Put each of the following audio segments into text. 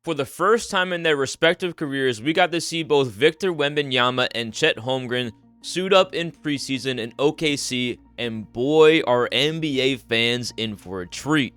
For the first time in their respective careers, we got to see both Victor Wembanyama and Chet Holmgren suit up in preseason in OKC, and boy, are NBA fans in for a treat.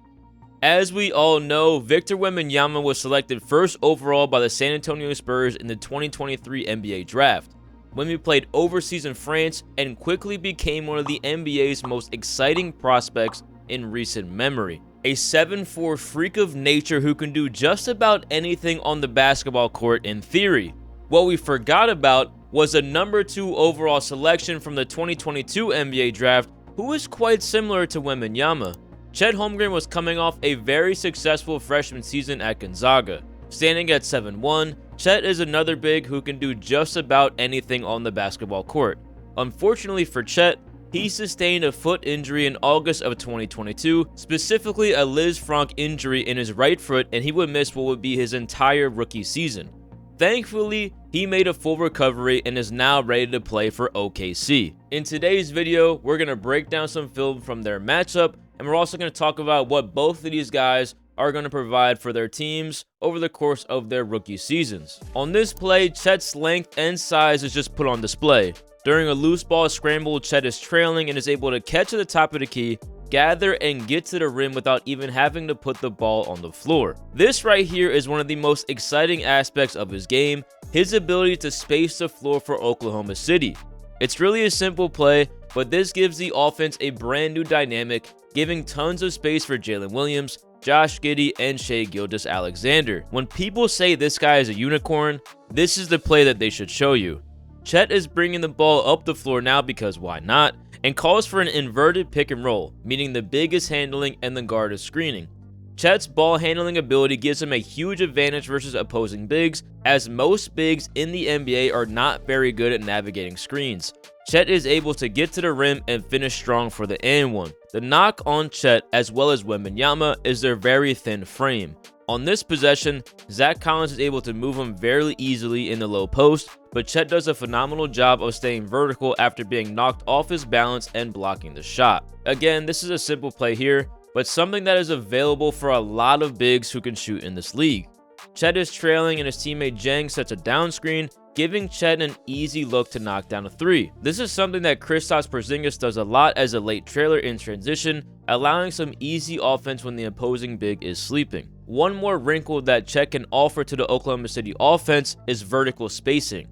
As we all know, Victor Wembanyama was selected first overall by the San Antonio Spurs in the 2023 NBA Draft. Wemby played overseas in France and quickly became one of the NBA's most exciting prospects in recent memory. A 7'4" freak of nature who can do just about anything on the basketball court in theory. What we forgot about was a number 2 overall selection from the 2022 NBA Draft who is quite similar to Wembanyama. Chet Holmgren was coming off a very successful freshman season at Gonzaga. Standing at 7'1", Chet is another big who can do just about anything on the basketball court. Unfortunately for Chet, he sustained a foot injury in August of 2022, specifically a Liz Franck injury in his right foot, and he would miss what would be his entire rookie season. Thankfully, he made a full recovery and is now ready to play for OKC. In today's video, we're going to break down some film from their matchup, and we're also going to talk about what both of these guys are going to provide for their teams over the course of their rookie seasons. On this play, Chet's length and size is just put on display. During a loose ball scramble, Chet is trailing and is able to catch at the top of the key, gather, and get to the rim without even having to put the ball on the floor. This right here is one of the most exciting aspects of his game, his ability to space the floor for Oklahoma City. It's really a simple play, but this gives the offense a brand new dynamic, giving tons of space for Jalen Williams, Josh Giddey, and Shai Gilgeous-Alexander. When people say this guy is a unicorn, this is the play that they should show you. Chet is bringing the ball up the floor now because why not, and calls for an inverted pick and roll, meaning the big is handling and the guard is screening. Chet's ball handling ability gives him a huge advantage versus opposing bigs, as most bigs in the NBA are not very good at navigating screens. Chet is able to get to the rim and finish strong for the and one. The knock on Chet as well as Wembanyama is their very thin frame. On this possession, Zach Collins is able to move him very easily in the low post, but Chet does a phenomenal job of staying vertical after being knocked off his balance and blocking the shot. Again, this is a simple play here, but something that is available for a lot of bigs who can shoot in this league. Chet is trailing and his teammate Jang sets a down screen, giving Chet an easy look to knock down a 3. This is something that Kristaps Porzingis does a lot as a late trailer in transition, allowing some easy offense when the opposing big is sleeping. One more wrinkle that Chet can offer to the Oklahoma City offense is vertical spacing.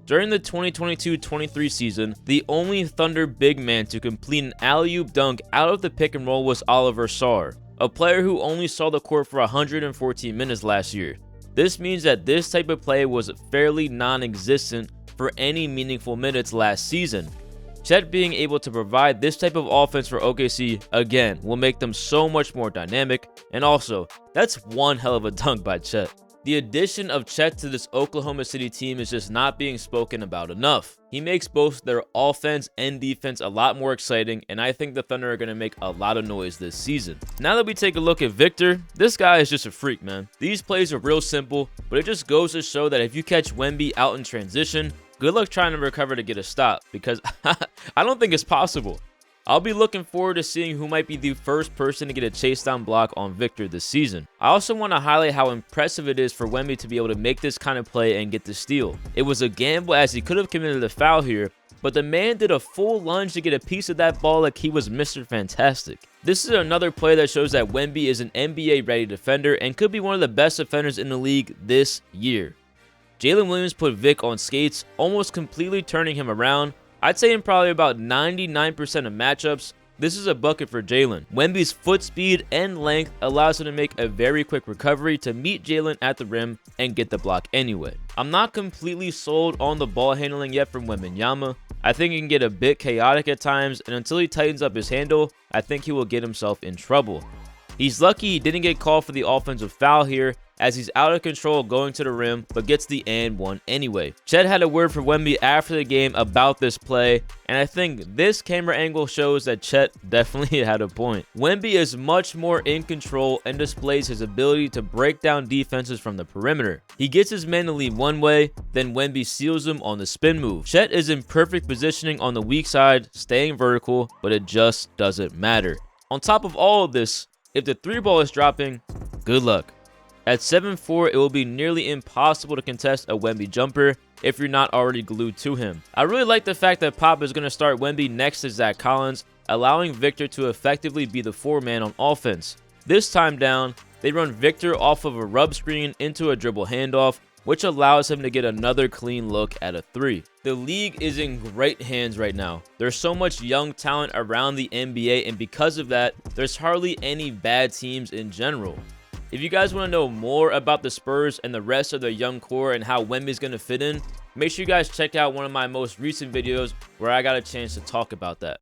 During the 2022-23 season, the only Thunder big man to complete an alley-oop dunk out of the pick and roll was Oliver Sarr, a player who only saw the court for 114 minutes last year. This means that this type of play was fairly non-existent for any meaningful minutes last season. Chet being able to provide this type of offense for OKC, again, will make them so much more dynamic, and also, that's one hell of a dunk by Chet. The addition of Chet to this Oklahoma City team is just not being spoken about enough. He makes both their offense and defense a lot more exciting, and I think the Thunder are going to make a lot of noise this season. Now that we take a look at Victor, this guy is just a freak, man. These plays are real simple, but it just goes to show that if you catch Wemby out in transition, good luck trying to recover to get a stop, because I don't think it's possible. I'll be looking forward to seeing who might be the first person to get a chase down block on Victor this season. I also want to highlight how impressive it is for Wemby to be able to make this kind of play and get the steal. It was a gamble as he could have committed a foul here, but the man did a full lunge to get a piece of that ball like he was Mr. Fantastic. This is another play that shows that Wemby is an NBA ready defender and could be one of the best defenders in the league this year. Jalen Williams put Vic on skates, almost completely turning him around. I'd say in probably about 99% of matchups, this is a bucket for Jalen. Wemby's foot speed and length allows him to make a very quick recovery to meet Jalen at the rim and get the block anyway. I'm not completely sold on the ball handling yet from Wembanyama. I think he can get a bit chaotic at times, and until he tightens up his handle, I think he will get himself in trouble. He's lucky he didn't get called for the offensive foul here, as he's out of control going to the rim, but gets the and one anyway. Chet had a word for Wemby after the game about this play, and I think this camera angle shows that Chet definitely had a point. Wemby is much more in control and displays his ability to break down defenses from the perimeter. He gets his man to lead one way, then Wemby seals him on the spin move. Chet is in perfect positioning on the weak side, staying vertical, but it just doesn't matter. On top of all of this, if the 3 ball is dropping, good luck. At 7'4", it will be nearly impossible to contest a Wemby jumper if you're not already glued to him. I really like the fact that Pop is going to start Wemby next to Zach Collins, allowing Victor to effectively be the 4-man on offense. This time down, they run Victor off of a rub screen into a dribble handoff, which allows him to get another clean look at a 3. The league is in great hands right now. There's so much young talent around the NBA, and because of that, there's hardly any bad teams in general. If you guys want to know more about the Spurs and the rest of their young core and how Wemby's going to fit in, make sure you guys check out one of my most recent videos where I got a chance to talk about that.